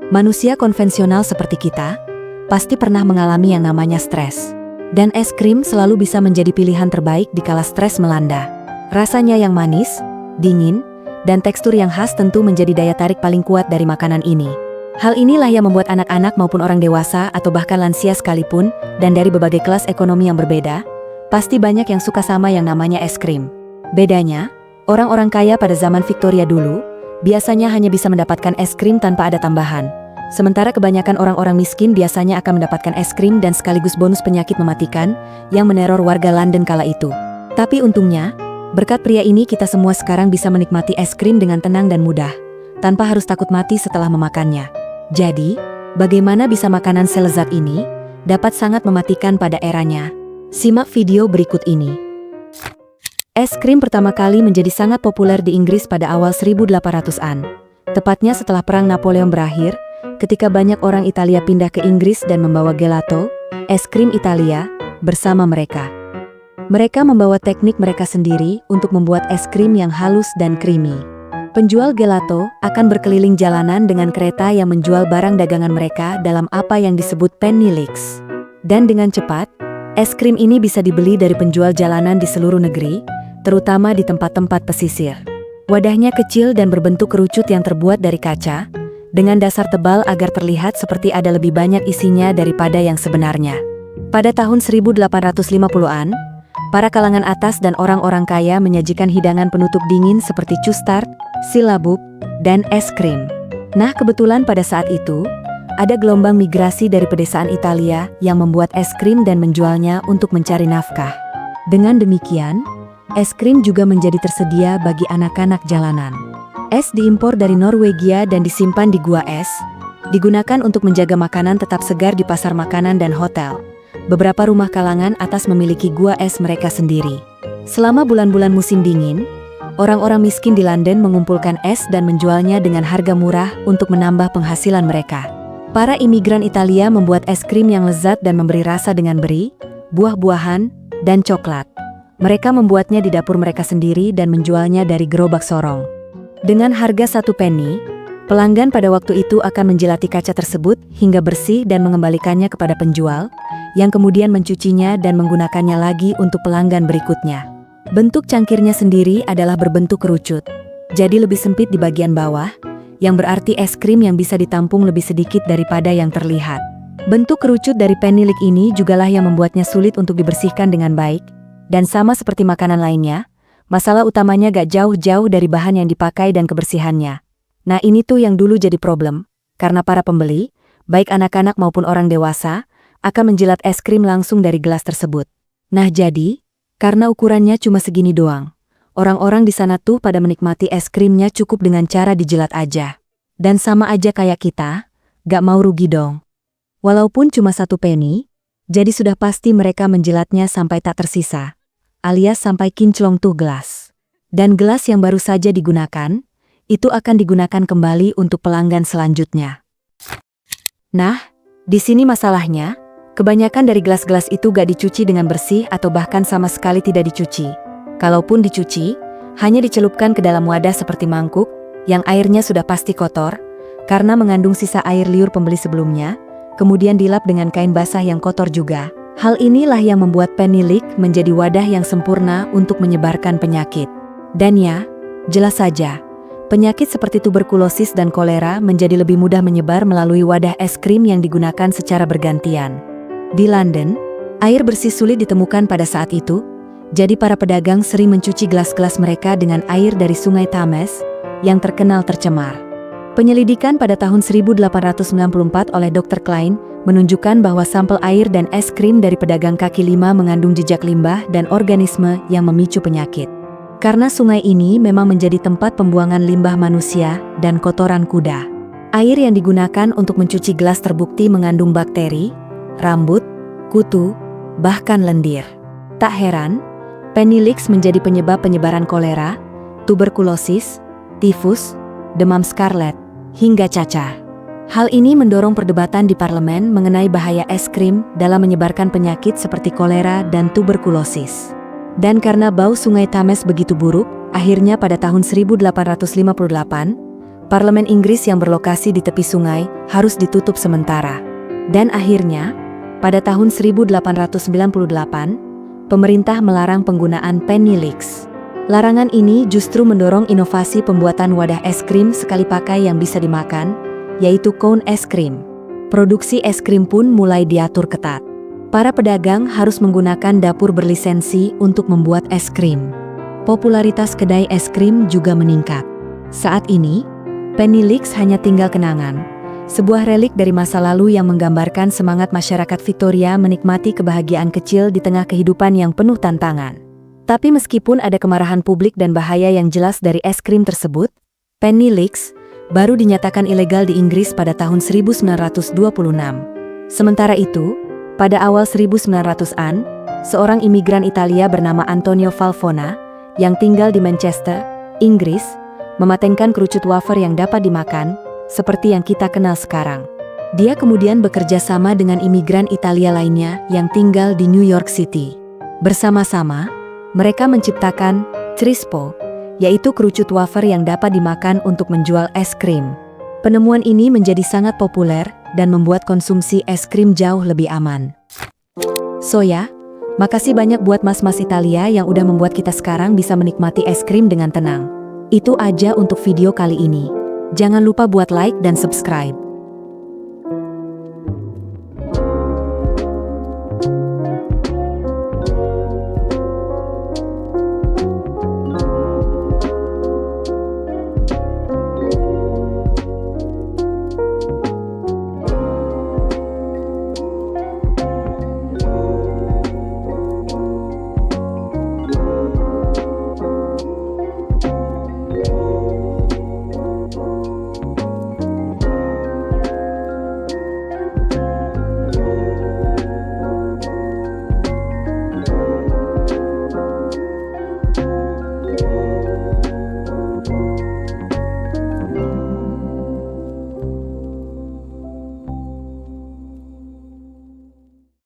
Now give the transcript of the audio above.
Manusia konvensional seperti kita, pasti pernah mengalami yang namanya stres. Dan es krim selalu bisa menjadi pilihan terbaik dikala stres melanda. Rasanya yang manis, dingin, dan tekstur yang khas tentu menjadi daya tarik paling kuat dari makanan ini. Hal inilah yang membuat anak-anak maupun orang dewasa atau bahkan lansia sekalipun, dan dari berbagai kelas ekonomi yang berbeda, pasti banyak yang suka sama yang namanya es krim. Bedanya, orang-orang kaya pada zaman Victoria dulu, biasanya hanya bisa mendapatkan es krim tanpa ada tambahan. Sementara kebanyakan orang-orang miskin biasanya akan mendapatkan es krim dan sekaligus bonus penyakit mematikan yang meneror warga London kala itu. Tapi untungnya, berkat pria ini kita semua sekarang bisa menikmati es krim dengan tenang dan mudah, tanpa harus takut mati setelah memakannya. Jadi, bagaimana bisa makanan selezat ini dapat sangat mematikan pada eranya? Simak video berikut ini. Es krim pertama kali menjadi sangat populer di Inggris pada awal 1800-an. Tepatnya setelah Perang Napoleon berakhir, ketika banyak orang Italia pindah ke Inggris dan membawa gelato, es krim Italia, bersama mereka. Mereka membawa teknik mereka sendiri untuk membuat es krim yang halus dan creamy. Penjual gelato akan berkeliling jalanan dengan kereta yang menjual barang dagangan mereka dalam apa yang disebut penny leaks. Dan dengan cepat, es krim ini bisa dibeli dari penjual jalanan di seluruh negeri, terutama di tempat-tempat pesisir. Wadahnya kecil dan berbentuk kerucut yang terbuat dari kaca, dengan dasar tebal agar terlihat seperti ada lebih banyak isinya daripada yang sebenarnya. Pada tahun 1850-an, para kalangan atas dan orang-orang kaya menyajikan hidangan penutup dingin seperti custard, silabuk, dan es krim. Nah, kebetulan pada saat itu, ada gelombang migrasi dari pedesaan Italia yang membuat es krim dan menjualnya untuk mencari nafkah. Dengan demikian, es krim juga menjadi tersedia bagi anak-anak jalanan. Es diimpor dari Norwegia dan disimpan di gua es, digunakan untuk menjaga makanan tetap segar di pasar makanan dan hotel. Beberapa rumah kalangan atas memiliki gua es mereka sendiri. Selama bulan-bulan musim dingin, orang-orang miskin di London mengumpulkan es dan menjualnya dengan harga murah untuk menambah penghasilan mereka. Para imigran Italia membuat es krim yang lezat dan memberi rasa dengan beri, buah-buahan, dan coklat. Mereka membuatnya di dapur mereka sendiri dan menjualnya dari gerobak sorong. Dengan harga 1 penny, pelanggan pada waktu itu akan menjilati kaca tersebut hingga bersih dan mengembalikannya kepada penjual, yang kemudian mencucinya dan menggunakannya lagi untuk pelanggan berikutnya. Bentuk cangkirnya sendiri adalah berbentuk kerucut, jadi lebih sempit di bagian bawah, yang berarti es krim yang bisa ditampung lebih sedikit daripada yang terlihat. Bentuk kerucut dari penny leak ini jugalah yang membuatnya sulit untuk dibersihkan dengan baik, dan sama seperti makanan lainnya, masalah utamanya gak jauh-jauh dari bahan yang dipakai dan kebersihannya. Nah, ini tuh yang dulu jadi problem, karena para pembeli, baik anak-anak maupun orang dewasa, akan menjilat es krim langsung dari gelas tersebut. Nah jadi, karena ukurannya cuma segini doang, orang-orang di sana tuh pada menikmati es krimnya cukup dengan cara dijilat aja. Dan sama aja kayak kita, gak mau rugi dong. Walaupun cuma 1 penny, jadi sudah pasti mereka menjilatnya sampai tak tersisa, alias sampai kinclong tuh gelas. Dan gelas yang baru saja digunakan, itu akan digunakan kembali untuk pelanggan selanjutnya. Nah, di sini masalahnya, kebanyakan dari gelas-gelas itu gak dicuci dengan bersih atau bahkan sama sekali tidak dicuci. Kalaupun dicuci, hanya dicelupkan ke dalam wadah seperti mangkuk, yang airnya sudah pasti kotor, karena mengandung sisa air liur pembeli sebelumnya, kemudian dilap dengan kain basah yang kotor juga. Hal inilah yang membuat penny leak menjadi wadah yang sempurna untuk menyebarkan penyakit. Dan ya, jelas saja, penyakit seperti tuberkulosis dan kolera menjadi lebih mudah menyebar melalui wadah es krim yang digunakan secara bergantian. Di London, air bersih sulit ditemukan pada saat itu, jadi para pedagang sering mencuci gelas-gelas mereka dengan air dari Sungai Thames yang terkenal tercemar. Penyelidikan pada tahun 1894 oleh Dr. Klein menunjukkan bahwa sampel air dan es krim dari pedagang kaki lima mengandung jejak limbah dan organisme yang memicu penyakit. Karena sungai ini memang menjadi tempat pembuangan limbah manusia dan kotoran kuda. Air yang digunakan untuk mencuci gelas terbukti mengandung bakteri, rambut, kutu, bahkan lendir. Tak heran, penny leaks menjadi penyebab penyebaran kolera, tuberkulosis, tifus, demam skarlet, hingga cacar. Hal ini mendorong perdebatan di parlemen mengenai bahaya es krim dalam menyebarkan penyakit seperti kolera dan tuberkulosis. Dan karena bau sungai Thames begitu buruk, akhirnya pada tahun 1858, Parlemen Inggris yang berlokasi di tepi sungai harus ditutup sementara. Dan akhirnya, pada tahun 1898, pemerintah melarang penggunaan penny leaks. Larangan ini justru mendorong inovasi pembuatan wadah es krim sekali pakai yang bisa dimakan, yaitu cone es krim. Produksi es krim pun mulai diatur ketat. Para pedagang harus menggunakan dapur berlisensi untuk membuat es krim. Popularitas kedai es krim juga meningkat. Saat ini, penny leaks hanya tinggal kenangan, sebuah relik dari masa lalu yang menggambarkan semangat masyarakat Victoria menikmati kebahagiaan kecil di tengah kehidupan yang penuh tantangan. Tapi meskipun ada kemarahan publik dan bahaya yang jelas dari es krim tersebut, penny leaks baru dinyatakan ilegal di Inggris pada tahun 1926. Sementara itu, pada awal 1900-an, seorang imigran Italia bernama Antonio Falfona, yang tinggal di Manchester, Inggris, mematenkan kerucut wafer yang dapat dimakan, seperti yang kita kenal sekarang. Dia kemudian bekerja sama dengan imigran Italia lainnya yang tinggal di New York City. Bersama-sama, mereka menciptakan Crispo, yaitu kerucut wafer yang dapat dimakan untuk menjual es krim. Penemuan ini menjadi sangat populer dan membuat konsumsi es krim jauh lebih aman. So ya, makasih banyak buat mas-mas Italia yang udah membuat kita sekarang bisa menikmati es krim dengan tenang. Itu aja untuk video kali ini. Jangan lupa buat like dan subscribe.